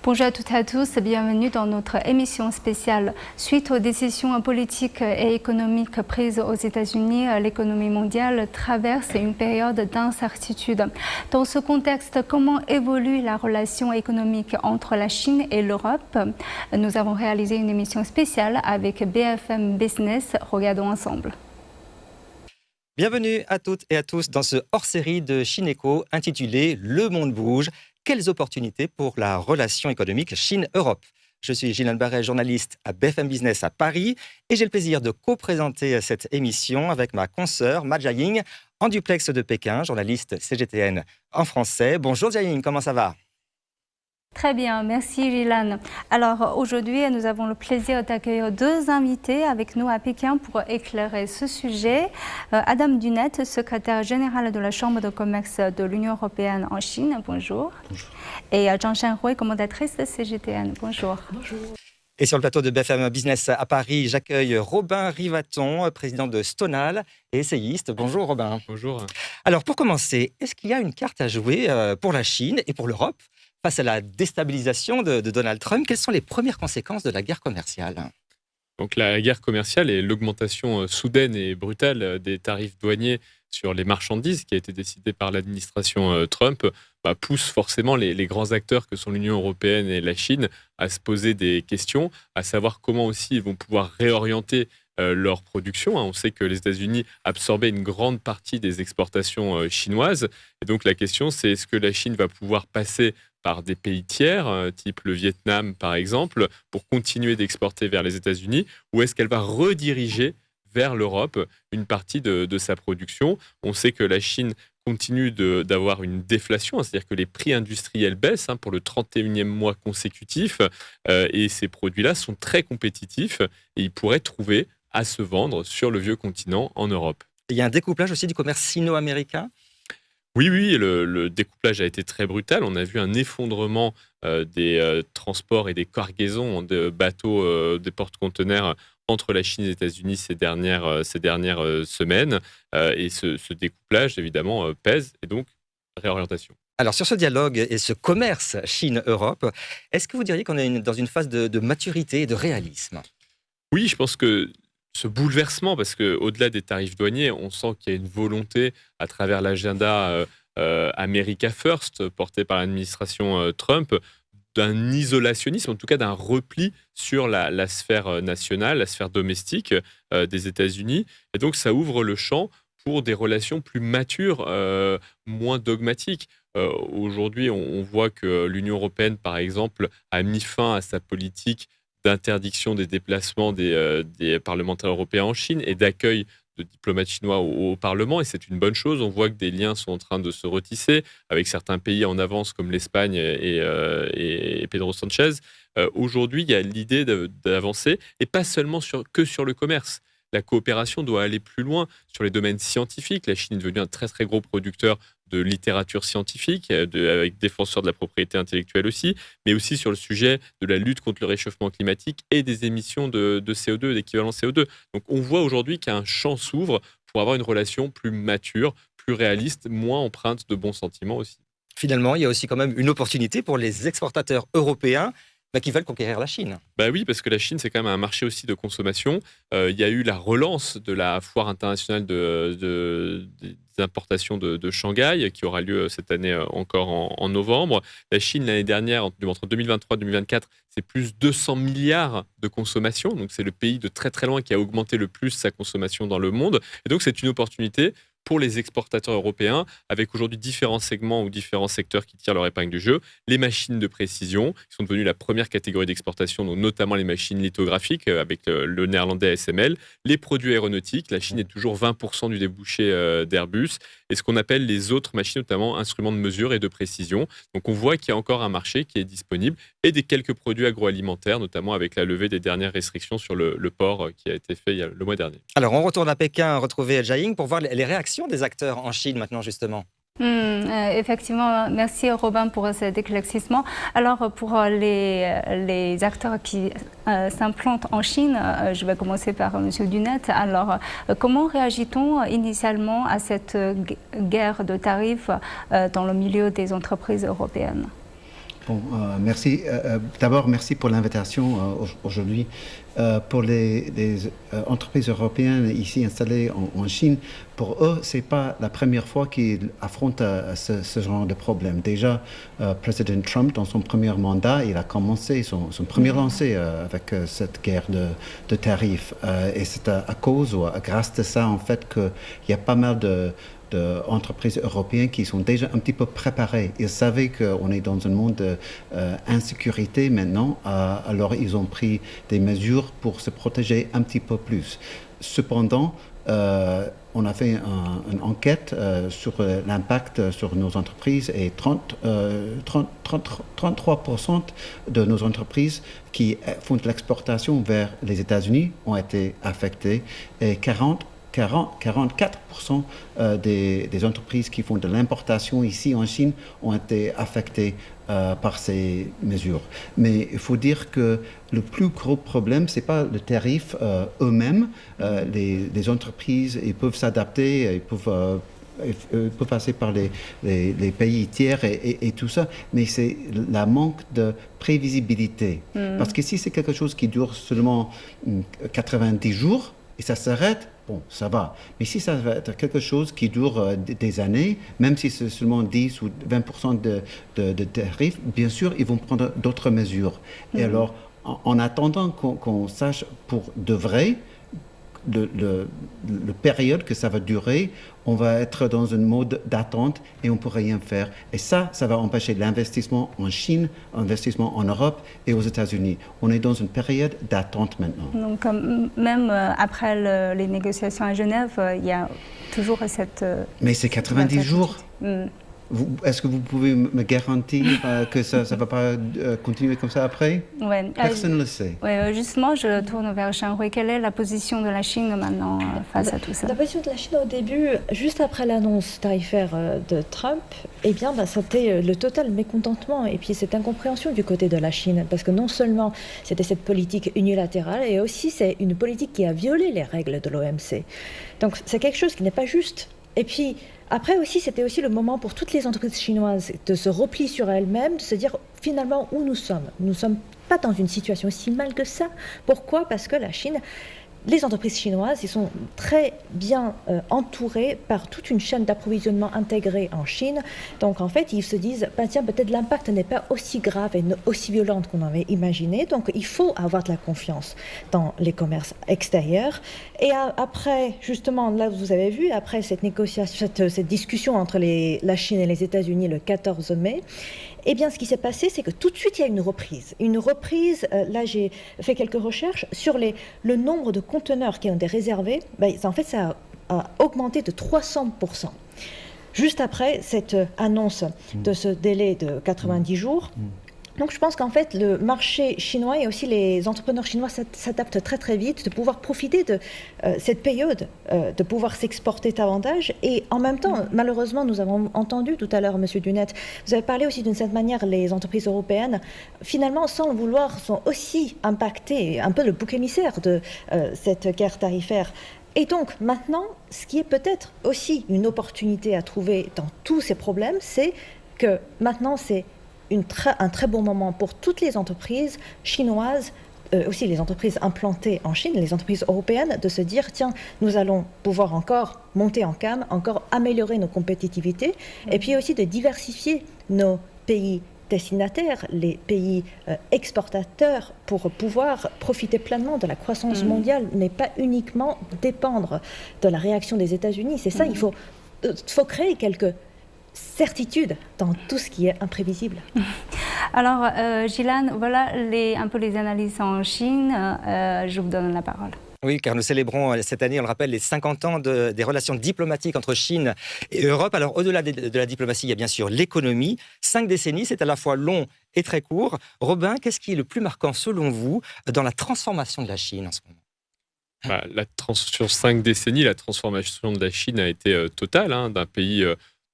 Bonjour à toutes et à tous, bienvenue dans notre émission spéciale. Suite aux décisions politiques et économiques prises aux États-Unis, l'économie mondiale traverse une période d'incertitude. Dans ce contexte, comment évolue la relation économique entre la Chine et l'Europe? Nous avons réalisé une émission spéciale avec BFM Business. Regardons ensemble. Bienvenue à toutes et à tous dans ce hors-série de Chineco intitulé « Le monde bouge ». Quelles opportunités pour la relation économique Chine-Europe? Je suis Gilles Barret, journaliste à BFM Business à Paris et j'ai le plaisir de co-présenter cette émission avec ma consoeur Ma Jiaying en duplex de Pékin, journaliste CGTN en français. Bonjour Jiaying, comment ça va? Très bien, merci Gilles. Alors aujourd'hui, nous avons le plaisir d'accueillir deux invités avec nous à Pékin pour éclairer ce sujet. Adam Dunet, secrétaire général de la Chambre de commerce de l'Union européenne en Chine. Bonjour. Bonjour. Et Zhang Shanhui, commentatrice de CGTN. Bonjour. Bonjour. Et sur le plateau de BFM Business à Paris, j'accueille Robin Rivaton, président de Stonal et essayiste. Bonjour Robin. Bonjour. Alors pour commencer, est-ce qu'il y a une carte à jouer pour la Chine et pour l'Europe face à la déstabilisation de Donald Trump? Quelles sont les premières conséquences de la guerre commerciale? Donc la guerre commerciale et l'augmentation soudaine et brutale des tarifs douaniers sur les marchandises qui a été décidée par l'administration Trump pousse forcément les grands acteurs que sont l'Union européenne et la Chine à se poser des questions, à savoir comment aussi ils vont pouvoir réorienter leur production. On sait que les États-Unis absorbaient une grande partie des exportations chinoises. Et donc la question, c'est est-ce que la Chine va pouvoir passer par des pays tiers, type le Vietnam par exemple, pour continuer d'exporter vers les États-Unis, ou est-ce qu'elle va rediriger vers l'Europe une partie de sa production? On sait que la Chine continue d'avoir une déflation, c'est-à-dire que les prix industriels baissent pour le 31e mois consécutif, et ces produits-là sont très compétitifs et ils pourraient trouver à se vendre sur le vieux continent en Europe. Il y a un découplage aussi du commerce sino-américain? Oui, le découplage a été très brutal. On a vu un effondrement des transports et des cargaisons de bateaux, des porte-conteneurs entre la Chine et les États-Unis ces dernières semaines. Et ce découplage, évidemment, pèse, et donc réorientation. Alors sur ce dialogue et ce commerce Chine-Europe, est-ce que vous diriez qu'on est dans une phase de maturité et de réalisme? Oui, je pense que ce bouleversement, parce qu'au-delà des tarifs douaniers, on sent qu'il y a une volonté à travers l'agenda America First porté par l'administration Trump d'un isolationnisme, en tout cas d'un repli sur la sphère nationale, la sphère domestique des États-Unis. Et donc ça ouvre le champ pour des relations plus matures, moins dogmatiques. Aujourd'hui, on voit que l'Union européenne, par exemple, a mis fin à sa politique d'interdiction des déplacements des parlementaires européens en Chine et d'accueil de diplomates chinois au Parlement. Et c'est une bonne chose. On voit que des liens sont en train de se retisser avec certains pays en avance comme l'Espagne et Pedro Sanchez. Aujourd'hui, il y a l'idée d'avancer et pas seulement que sur le commerce. La coopération doit aller plus loin sur les domaines scientifiques. La Chine est devenue un très très gros producteur de littérature scientifique, avec défenseurs de la propriété intellectuelle aussi, mais aussi sur le sujet de la lutte contre le réchauffement climatique et des émissions de CO2, d'équivalent CO2. Donc on voit aujourd'hui qu'un champ s'ouvre pour avoir une relation plus mature, plus réaliste, moins empreinte de bons sentiments aussi. Finalement, il y a aussi quand même une opportunité pour les exportateurs européens qui veulent conquérir la Chine. Oui, parce que la Chine, c'est quand même un marché aussi de consommation. Il y a eu la relance de la foire internationale des importations de Shanghai, qui aura lieu cette année encore en novembre. La Chine, l'année dernière, entre 2023 et 2024, c'est plus 200 milliards de consommation. Donc, c'est le pays de très très loin qui a augmenté le plus sa consommation dans le monde. Et donc, c'est une opportunité pour les exportateurs européens, avec aujourd'hui différents segments ou différents secteurs qui tirent leur épingle du jeu. Les machines de précision, qui sont devenues la première catégorie d'exportation, donc notamment les machines lithographiques, avec le néerlandais ASML. Les produits aéronautiques, la Chine est toujours 20% du débouché d'Airbus. Et ce qu'on appelle les autres machines, notamment instruments de mesure et de précision. Donc on voit qu'il y a encore un marché qui est disponible, et des quelques produits agroalimentaires, notamment avec la levée des dernières restrictions sur le porc qui a été fait le mois dernier. Alors on retourne à Pékin, retrouver Jiaying pour voir les réactions des acteurs en Chine maintenant justement. Effectivement, merci Robin pour cet éclaircissement. Alors pour les acteurs qui s'implantent en Chine, je vais commencer par M. Dunet. Alors comment réagit-on initialement à cette guerre de tarifs dans le milieu des entreprises européennes? Bon, merci. D'abord, merci pour l'invitation aujourd'hui. Pour les entreprises européennes ici installées en Chine, pour eux, ce n'est pas la première fois qu'ils affrontent ce genre de problème. Déjà, président Trump, dans son premier mandat, il a commencé son premier lancé avec cette guerre de tarifs. Et c'est à cause ou grâce de ça, en fait, qu'il y a pas mal d'entreprises européennes qui sont déjà un petit peu préparées. Ils savaient qu'on est dans un monde d'insécurité maintenant, alors ils ont pris des mesures pour se protéger un petit peu plus. Cependant, on a fait une enquête sur l'impact sur nos entreprises et 33% de nos entreprises qui font de l'exportation vers les États-Unis ont été affectées et 44% des entreprises qui font de l'importation ici en Chine ont été affectées par ces mesures. Mais il faut dire que le plus gros problème, ce n'est pas le tarif eux-mêmes. Les entreprises, ils peuvent s'adapter, ils peuvent passer par les pays tiers et tout ça, mais c'est la manque de prévisibilité. Parce que si c'est quelque chose qui dure seulement 90 jours et ça s'arrête, bon, ça va. Mais si ça va être quelque chose qui dure des années, même si c'est seulement 10 ou 20% de tarifs, bien sûr, ils vont prendre d'autres mesures. Et alors, en attendant qu'on sache pour de vrai le période que ça va durer, on va être dans un mode d'attente et on ne peut rien faire. Et ça va empêcher l'investissement en Chine, l'investissement en Europe et aux États-Unis. On est dans une période d'attente maintenant. Donc même après les négociations à Genève, il y a toujours cette... Mais c'est 90 jours. Est-ce que vous pouvez me garantir que ça ne va pas continuer comme ça après? Personne ne le sait. Justement, je tourne vers Shanhui. Quelle est la position de la Chine maintenant face à tout ça? La position de la Chine au début, juste après l'annonce tarifaire de Trump, eh bien, c'était le total mécontentement et puis cette incompréhension du côté de la Chine. Parce que non seulement c'était cette politique unilatérale, et aussi c'est une politique qui a violé les règles de l'OMC. Donc c'est quelque chose qui n'est pas juste. Et puis, après aussi, c'était aussi le moment pour toutes les entreprises chinoises de se replier sur elles-mêmes, de se dire finalement où nous sommes. Nous ne sommes pas dans une situation si mal que ça. Pourquoi? Parce que la Chine, les entreprises chinoises, ils sont très bien entourées par toute une chaîne d'approvisionnement intégrée en Chine. Donc en fait, ils se disent, tiens, peut-être l'impact n'est pas aussi grave et aussi violent qu'on avait imaginé. Donc il faut avoir de la confiance dans les commerces extérieurs. Et après, justement, là vous avez vu, après cette négociation, cette discussion entre la Chine et les États-Unis le 14 mai, eh bien, ce qui s'est passé, c'est que tout de suite, il y a une reprise. Une reprise, là, j'ai fait quelques recherches sur le nombre de conteneurs qui ont été réservés. En fait, ça a augmenté de 300%. Juste après cette annonce de ce délai de 90 jours. Donc je pense qu'en fait, le marché chinois et aussi les entrepreneurs chinois s'adaptent très très vite, de pouvoir profiter de cette période, de pouvoir s'exporter davantage. Et en même temps, malheureusement, nous avons entendu tout à l'heure, M. Dunette, vous avez parlé aussi d'une certaine manière, les entreprises européennes, finalement, sans le vouloir, sont aussi impactées, un peu le bouc émissaire de cette guerre tarifaire. Et donc maintenant, ce qui est peut-être aussi une opportunité à trouver dans tous ces problèmes, c'est que maintenant c'est un très bon moment pour toutes les entreprises chinoises, aussi les entreprises implantées en Chine, les entreprises européennes, de se dire, tiens, nous allons pouvoir encore monter en gamme, encore améliorer nos compétitivités, et puis aussi de diversifier nos pays destinataires, les pays exportateurs, pour pouvoir profiter pleinement de la croissance mondiale, mais pas uniquement dépendre de la réaction des États-Unis. C'est ça, il faut créer quelques certitude dans tout ce qui est imprévisible. Alors, Gillian, voilà un peu les analyses en Chine. Je vous donne la parole. Oui, car nous célébrons cette année, on le rappelle, les 50 ans des relations diplomatiques entre Chine et Europe. Alors, au-delà de la diplomatie, il y a bien sûr l'économie. 5 décennies, c'est à la fois long et très court. Robin, qu'est-ce qui est le plus marquant, selon vous, dans la transformation de la Chine en ce moment? Sur 5 décennies, la transformation de la Chine a été totale, d'un pays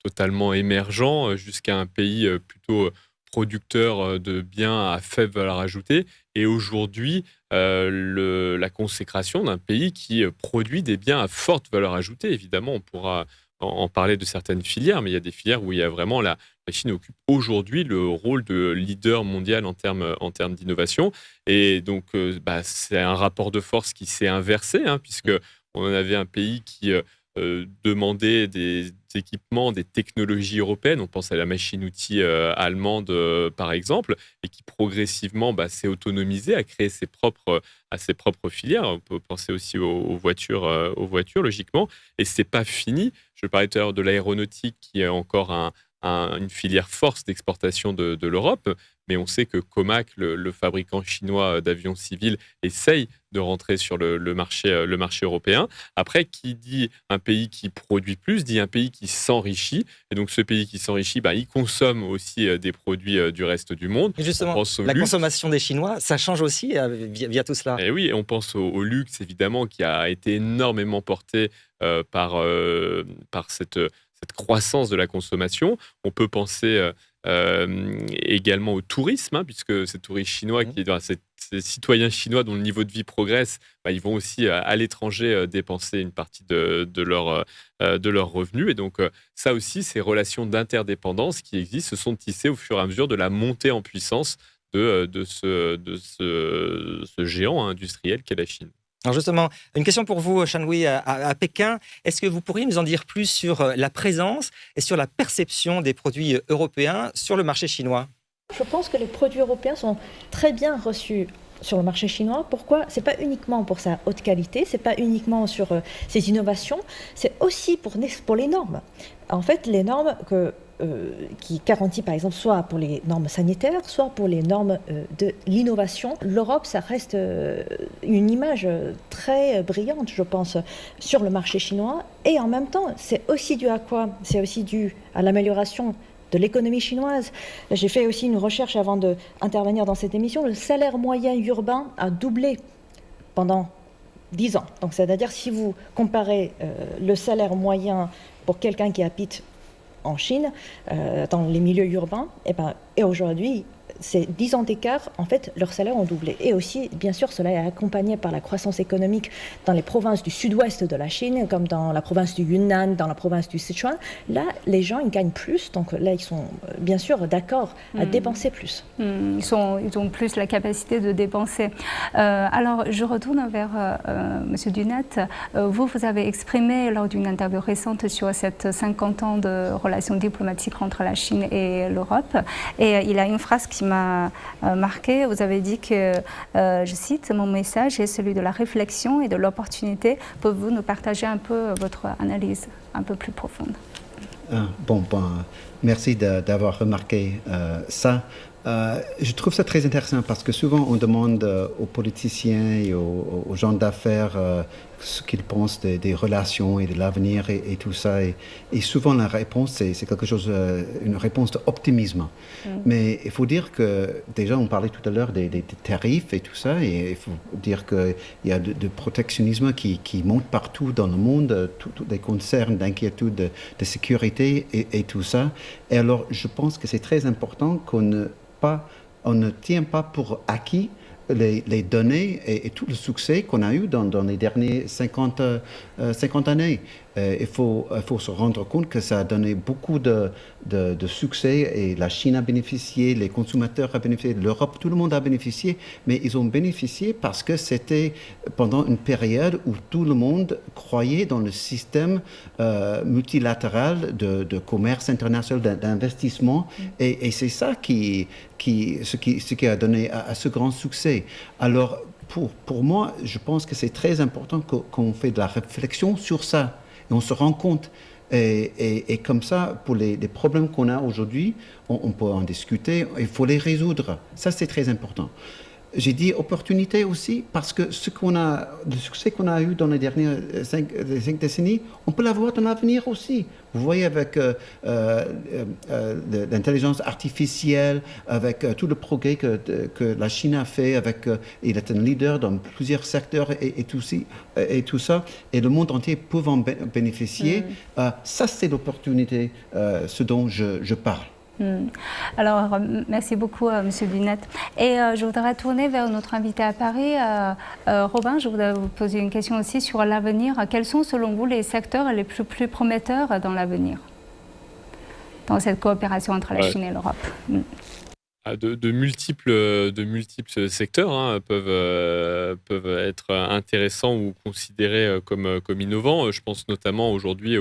totalement émergent jusqu'à un pays plutôt producteur de biens à faible valeur ajoutée. Et aujourd'hui, la consécration d'un pays qui produit des biens à forte valeur ajoutée. Évidemment, on pourra en parler de certaines filières, mais il y a des filières où il y a vraiment la Chine occupe aujourd'hui le rôle de leader mondial en termes d'innovation. Et donc, c'est un rapport de force qui s'est inversé, hein, puisque on avait un pays qui demandait des équipements, des technologies européennes. On pense à la machine-outil allemande, par exemple, et qui progressivement s'est autonomisée, a créé ses propres filières. On peut penser aussi aux voitures, logiquement. Et c'est pas fini. Je parlais tout à l'heure de l'aéronautique, qui est encore une filière force d'exportation de l'Europe, mais on sait que Comac, le fabricant chinois d'avions civils, essaye de rentrer sur le marché européen. Après, qui dit un pays qui produit plus, dit un pays qui s'enrichit. Et donc, ce pays qui s'enrichit, il consomme aussi des produits du reste du monde. Et justement, la consommation des Chinois, ça change aussi via tout cela. Et oui, on pense au luxe, évidemment, qui a été énormément porté par cette croissance de la consommation. On peut penser également au tourisme, puisque ces touristes chinois, ces citoyens chinois dont le niveau de vie progresse, ils vont aussi à l'étranger dépenser une partie de leurs revenus. Et donc, ça aussi, ces relations d'interdépendance qui existent se sont tissées au fur et à mesure de la montée en puissance de ce géant industriel qu'est la Chine. Alors justement, une question pour vous, Shan-Hui, à Pékin. Est-ce que vous pourriez nous en dire plus sur la présence et sur la perception des produits européens sur le marché chinois ? Je pense que les produits européens sont très bien reçus sur le marché chinois. Pourquoi ? C'est pas uniquement pour sa haute qualité, c'est pas uniquement sur ses innovations, c'est aussi pour les normes. En fait, les normes qui garantissent, par exemple, soit pour les normes sanitaires, soit pour les normes de l'innovation. L'Europe, ça reste une image très brillante, je pense, sur le marché chinois. Et en même temps, c'est aussi dû à quoi ? C'est aussi dû à l'amélioration de l'économie chinoise. J'ai fait aussi une recherche avant d'intervenir dans cette émission. Le salaire moyen urbain a doublé pendant 10 ans. Donc, c'est-à-dire, si vous comparez le salaire moyen pour quelqu'un qui habite en Chine, dans les milieux urbains, et aujourd'hui, ces 10 ans d'écart, en fait, leurs salaires ont doublé. Et aussi, bien sûr, cela est accompagné par la croissance économique dans les provinces du sud-ouest de la Chine, comme dans la province du Yunnan, dans la province du Sichuan. Là, les gens, ils gagnent plus. Donc là, ils sont bien sûr d'accord à dépenser plus. Ils ont plus la capacité de dépenser. Alors, je retourne vers M. Dunat. Vous avez exprimé lors d'une interview récente sur cette 50 ans de relations diplomatiques entre la Chine et l'Europe. Et il y a une phrase qui m'a marqué. Vous avez dit que, je cite, « Mon message est celui de la réflexion et de l'opportunité ». Pouvez-vous nous partager un peu votre analyse un peu plus profonde ? Merci d'avoir remarqué ça. Je trouve ça très intéressant parce que souvent on demande aux politiciens et aux gens d'affaires ce qu'ils pensent des relations et de l'avenir et tout ça. Et souvent la réponse, c'est quelque chose, une réponse d'optimisme. Mais il faut dire que, déjà on parlait tout à l'heure des tarifs et tout ça, et il faut dire qu'il y a de protectionnisme qui monte partout dans le monde, tous des concerns d'inquiétude de sécurité et tout ça. Et alors je pense que c'est très important qu'on ne tient pas pour acquis les données et tout le succès qu'on a eu dans les dernières 50 années. Il faut se rendre compte que ça a donné beaucoup de succès et la Chine a bénéficié, les consommateurs ont bénéficié, l'Europe, tout le monde a bénéficié, mais ils ont bénéficié parce que c'était pendant une période où tout le monde croyait dans le système multilatéral de commerce international, d'investissement, et c'est ça ce qui a donné à ce grand succès. Alors, pour moi, je pense que c'est très important qu'on fait de la réflexion sur ça. Et on se rend compte, et comme ça, pour les problèmes qu'on a aujourd'hui, on peut en discuter, il faut les résoudre. Ça, c'est très important. J'ai dit opportunité aussi, parce que le succès qu'on a eu dans les dernières 5 décennies, on peut l'avoir dans l'avenir aussi. Vous voyez, avec l'intelligence artificielle, avec tout le progrès que la Chine a fait, il est un leader dans plusieurs secteurs et tout ça, et le monde entier peut en bénéficier. Ça, c'est l'opportunité, ce dont je parle. Alors, merci beaucoup, Monsieur Dunette. Et je voudrais tourner vers notre invité à Paris. Robin, je voudrais vous poser une question aussi sur l'avenir. Quels sont, selon vous, les secteurs les plus prometteurs dans l'avenir, dans cette coopération entre la Chine et l'Europe? De multiples secteurs peuvent être intéressants ou considérés comme innovants. Je pense notamment aujourd'hui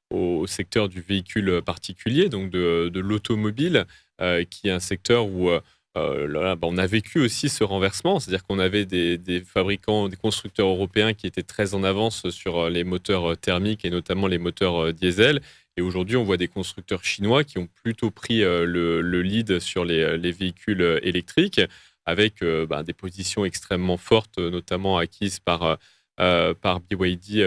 au secteur du véhicule particulier, donc de l'automobile, qui est un secteur où on a vécu aussi ce renversement, c'est-à-dire qu'on avait des fabricants, des constructeurs européens qui étaient très en avance sur les moteurs thermiques et notamment les moteurs diesel. Et aujourd'hui, on voit des constructeurs chinois qui ont plutôt pris le lead sur les véhicules électriques, avec des positions extrêmement fortes, notamment acquises par BYD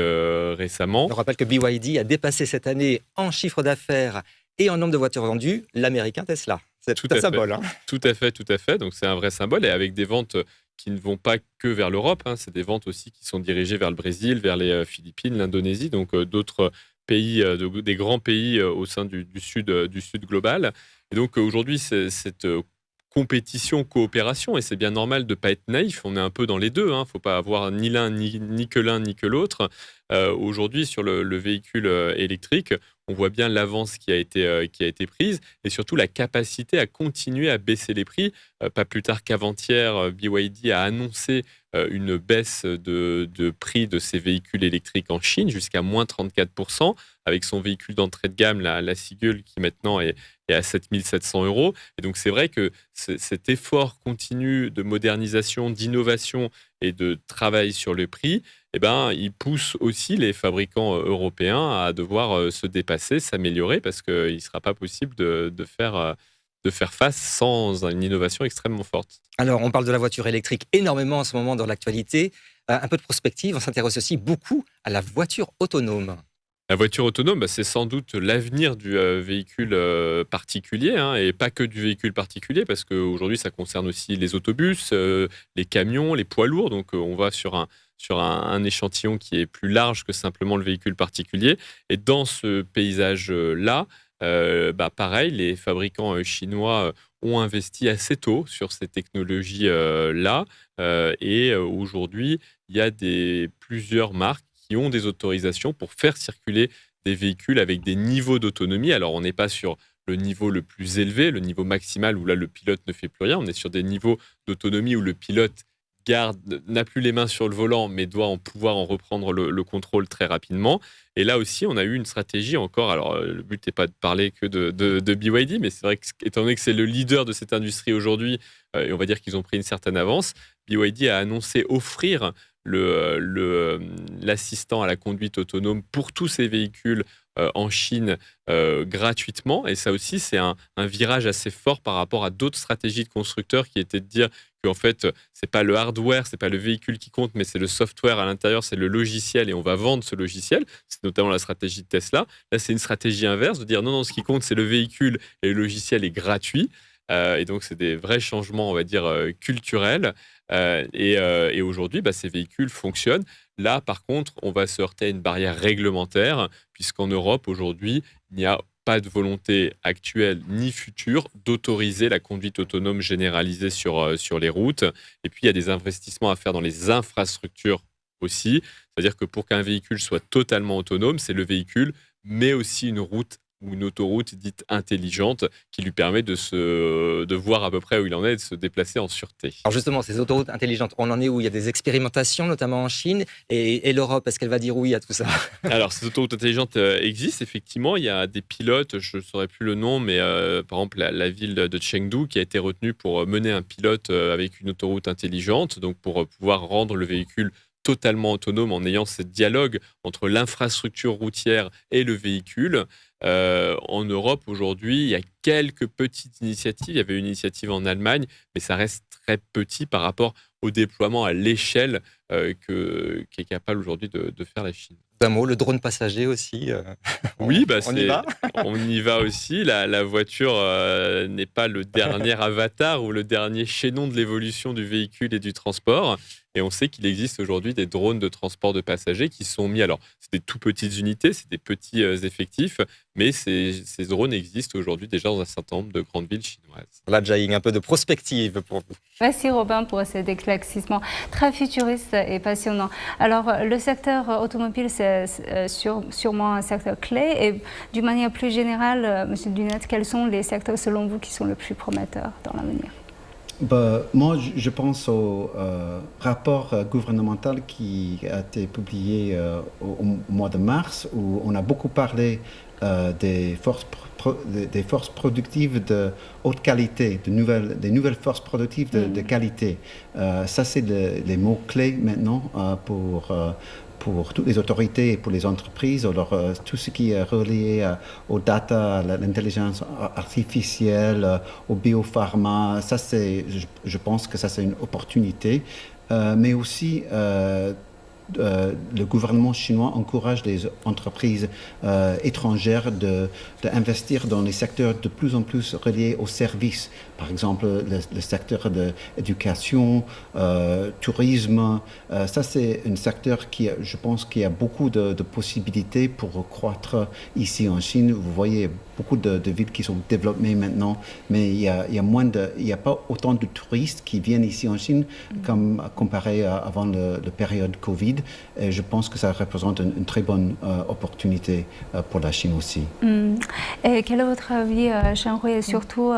récemment. On rappelle que BYD a dépassé cette année en chiffre d'affaires et en nombre de voitures vendues l'américain Tesla. C'est tout un symbole. Hein. Tout à fait. Donc c'est un vrai symbole, et avec des ventes qui ne vont pas que vers l'Europe. C'est des ventes aussi qui sont dirigées vers le Brésil, vers les Philippines, l'Indonésie, donc d'autres pays, des grands pays au sein du sud global. Et donc aujourd'hui, cette compétition, coopération, et c'est bien normal de ne pas être naïf, on est un peu dans les deux, il ne faut pas avoir ni l'un, ni que l'un, ni que l'autre. Aujourd'hui, sur le véhicule électrique, on voit bien l'avance qui a été prise, et surtout la capacité à continuer à baisser les prix. Pas plus tard qu'avant-hier, BYD a annoncé une baisse de prix de ses véhicules électriques en Chine jusqu'à moins 34%, avec son véhicule d'entrée de gamme, la Sigul, qui maintenant est à 7 700 €. Et donc c'est vrai que cet effort continu de modernisation, d'innovation et de travail sur le prix, il pousse aussi les fabricants européens à devoir se dépasser, s'améliorer, parce qu'il ne sera pas possible de faire face sans une innovation extrêmement forte. Alors, on parle de la voiture électrique énormément en ce moment dans l'actualité. Un peu de prospective, on s'intéresse aussi beaucoup à la voiture autonome. La voiture autonome, c'est sans doute l'avenir du véhicule particulier, et pas que du véhicule particulier, parce qu'aujourd'hui, ça concerne aussi les autobus, les camions, les poids lourds. Donc, on va sur un échantillon qui est plus large que simplement le véhicule particulier. Et dans ce paysage-là, pareil, les fabricants chinois ont investi assez tôt sur ces technologies-là. Et aujourd'hui, il y a plusieurs marques qui ont des autorisations pour faire circuler des véhicules avec des niveaux d'autonomie. Alors, on n'est pas sur le niveau le plus élevé, le niveau maximal, où là, le pilote ne fait plus rien. On est sur des niveaux d'autonomie où le pilote n'a plus les mains sur le volant, mais doit pouvoir en reprendre le contrôle très rapidement. Et là aussi, on a eu une stratégie encore. Alors, le but n'est pas de parler que de BYD, mais c'est vrai qu'étant donné que c'est le leader de cette industrie aujourd'hui, et on va dire qu'ils ont pris une certaine avance, BYD a annoncé offrir l'assistant à la conduite autonome pour tous ces véhicules en Chine gratuitement. Et ça aussi, c'est un virage assez fort par rapport à d'autres stratégies de constructeurs qui étaient de dire qu'en fait, c'est pas le hardware, c'est pas le véhicule qui compte, mais c'est le software à l'intérieur, c'est le logiciel, et on va vendre ce logiciel. C'est notamment la stratégie de Tesla. Là, c'est une stratégie inverse, de dire non, ce qui compte, c'est le véhicule, et le logiciel est gratuit. Et donc, c'est des vrais changements, on va dire, culturels. Et aujourd'hui, ces véhicules fonctionnent. Là, par contre, on va se heurter à une barrière réglementaire, puisqu'en Europe, aujourd'hui, il n'y a pas de volonté actuelle ni future d'autoriser la conduite autonome généralisée sur les routes. Et puis, il y a des investissements à faire dans les infrastructures aussi. C'est-à-dire que pour qu'un véhicule soit totalement autonome, c'est le véhicule, mais aussi une route ou une autoroute dite intelligente qui lui permet de voir à peu près où il en est et de se déplacer en sûreté. Alors justement, ces autoroutes intelligentes, on en est où? Il y a des expérimentations, notamment en Chine, et l'Europe, est-ce qu'elle va dire oui à tout ça? Alors, ces autoroutes intelligentes existent, effectivement. Il y a des pilotes, je ne saurais plus le nom, mais par exemple, la ville de Chengdu qui a été retenue pour mener un pilote avec une autoroute intelligente, donc pour pouvoir rendre le véhicule totalement autonome en ayant ce dialogue entre l'infrastructure routière et le véhicule. En Europe, aujourd'hui, il y a quelques petites initiatives. Il y avait une initiative en Allemagne, mais ça reste très petit par rapport au déploiement à l'échelle qu'est capable aujourd'hui de faire la Chine. D'un mot, le drone passager aussi. Oui, on y va. On y va aussi. La voiture n'est pas le dernier avatar ou le dernier chaînon de l'évolution du véhicule et du transport. Et on sait qu'il existe aujourd'hui des drones de transport de passagers qui sont mis. Alors, c'est des tout petites unités, c'est des petits effectifs, mais ces drones existent aujourd'hui déjà dans un certain nombre de grandes villes chinoises. Là, Jiaying, un peu de prospective pour vous. Merci Robin pour cet éclaircissement très futuriste et passionnant. Alors, le secteur automobile, c'est sûrement un secteur clé. Et d'une manière plus générale, Monsieur Dunat, quels sont les secteurs selon vous qui sont les plus prometteurs dans l'avenir? Moi, je pense au rapport gouvernemental qui a été publié au mois de mars, où on a beaucoup parlé des forces productives de haute qualité, des nouvelles forces productives de qualité. Ça, c'est les mots-clés maintenant pour toutes les autorités et pour les entreprises. Alors, tout ce qui est relié aux data, à l'intelligence artificielle, au biopharma, ça, je pense que ça, c'est une opportunité. Mais aussi, le gouvernement chinois encourage les entreprises étrangères d'investir dans les secteurs de plus en plus reliés aux services. Par exemple, le secteur de l'éducation, tourisme. Ça, c'est un secteur qui, je pense, qu'il y a beaucoup de possibilités pour croître ici en Chine. Vous voyez beaucoup de villes qui sont développées maintenant, mais il y a pas autant de touristes qui viennent ici en Chine comme comparé avant la période Covid. Et je pense que ça représente une très bonne opportunité pour la Chine aussi. Et quel est votre avis, Shanhui? Et surtout,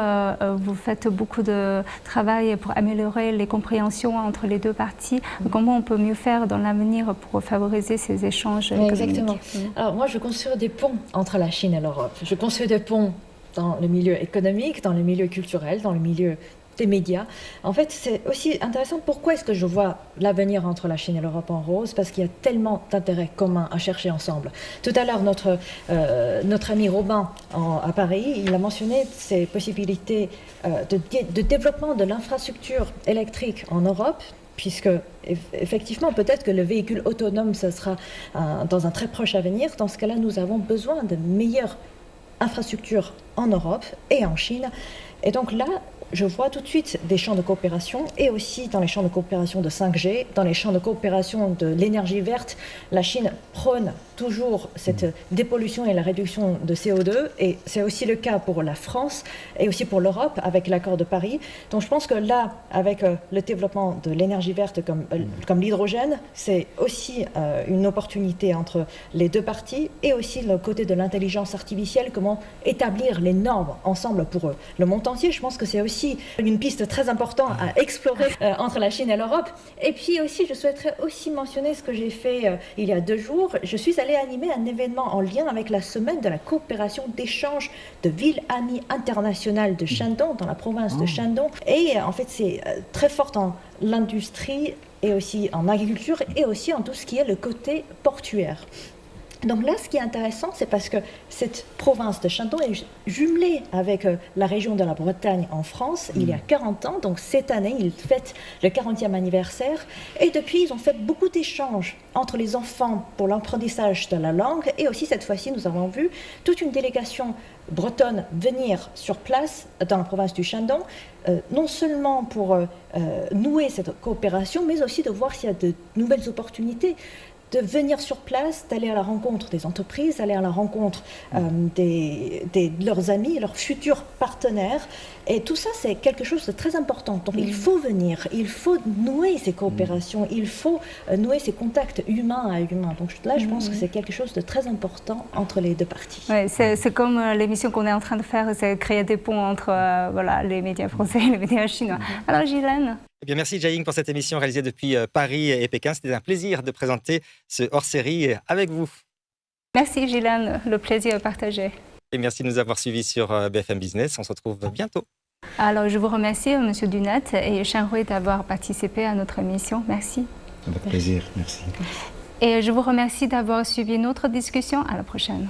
vous faites beaucoup de travail pour améliorer les compréhensions entre les deux parties. Comment on peut mieux faire dans l'avenir pour favoriser ces échanges économiques? Exactement. Alors moi, je construis des ponts entre la Chine et l'Europe. Je construis des ponts dans le milieu économique, dans le milieu culturel, dans le milieu des médias. En fait, c'est aussi intéressant. Pourquoi est-ce que je vois l'avenir entre la Chine et l'Europe en rose? Parce qu'il y a tellement d'intérêts communs à chercher ensemble. Tout à l'heure, notre ami Robin à Paris, il a mentionné ces possibilités de développement de l'infrastructure électrique en Europe, puisque effectivement, peut-être que le véhicule autonome, ce sera dans un très proche avenir. Dans ce cas-là, nous avons besoin de meilleures infrastructures en Europe et en Chine. Et donc là, je vois tout de suite des champs de coopération, et aussi dans les champs de coopération de 5G, dans les champs de coopération de l'énergie verte. La Chine prône toujours cette dépollution et la réduction de CO2, et c'est aussi le cas pour la France et aussi pour l'Europe avec l'accord de Paris. Donc je pense que là, avec le développement de l'énergie verte comme l'hydrogène, c'est aussi une opportunité entre les deux parties, et aussi le côté de l'intelligence artificielle, comment établir les normes ensemble pour le monde entier. Je pense que c'est aussi une piste très importante à explorer entre la Chine et l'Europe. Et puis aussi, je souhaiterais aussi mentionner ce que j'ai fait il y a 2 jours. Je suis allée animer un événement en lien avec la semaine de la coopération d'échange de villes amies internationales de Shandong, dans la province de Shandong. Et en fait, c'est très fort en l'industrie et aussi en agriculture et aussi en tout ce qui est le côté portuaire. Donc là, ce qui est intéressant, c'est parce que cette province de Shandong est jumelée avec la région de la Bretagne en France il y a 40 ans. Donc cette année, ils fêtent le 40e anniversaire. Et depuis, ils ont fait beaucoup d'échanges entre les enfants pour l'apprentissage de la langue. Et aussi, cette fois-ci, nous avons vu toute une délégation bretonne venir sur place dans la province du Shandong, non seulement pour nouer cette coopération, mais aussi de voir s'il y a de nouvelles opportunités, de venir sur place, d'aller à la rencontre des entreprises, d'aller à la rencontre de leurs amis, leurs futurs partenaires. Et tout ça, c'est quelque chose de très important. Donc il faut venir, il faut nouer ces coopérations, il faut nouer ces contacts humains à humains. Donc là, je pense que c'est quelque chose de très important entre les deux parties. Ouais, c'est comme l'émission qu'on est en train de faire, c'est créer des ponts entre les médias français et les médias chinois. Alors Gilène? Eh bien, merci Jiaying pour cette émission réalisée depuis Paris et Pékin. C'était un plaisir de présenter ce hors-série avec vous. Merci Gilène, le plaisir est partagé. Et merci de nous avoir suivis sur BFM Business. On se retrouve bientôt. Alors, je vous remercie, M. Dunat et Shanhui, d'avoir participé à notre émission. Merci. Avec plaisir, merci. Et je vous remercie d'avoir suivi notre discussion. À la prochaine.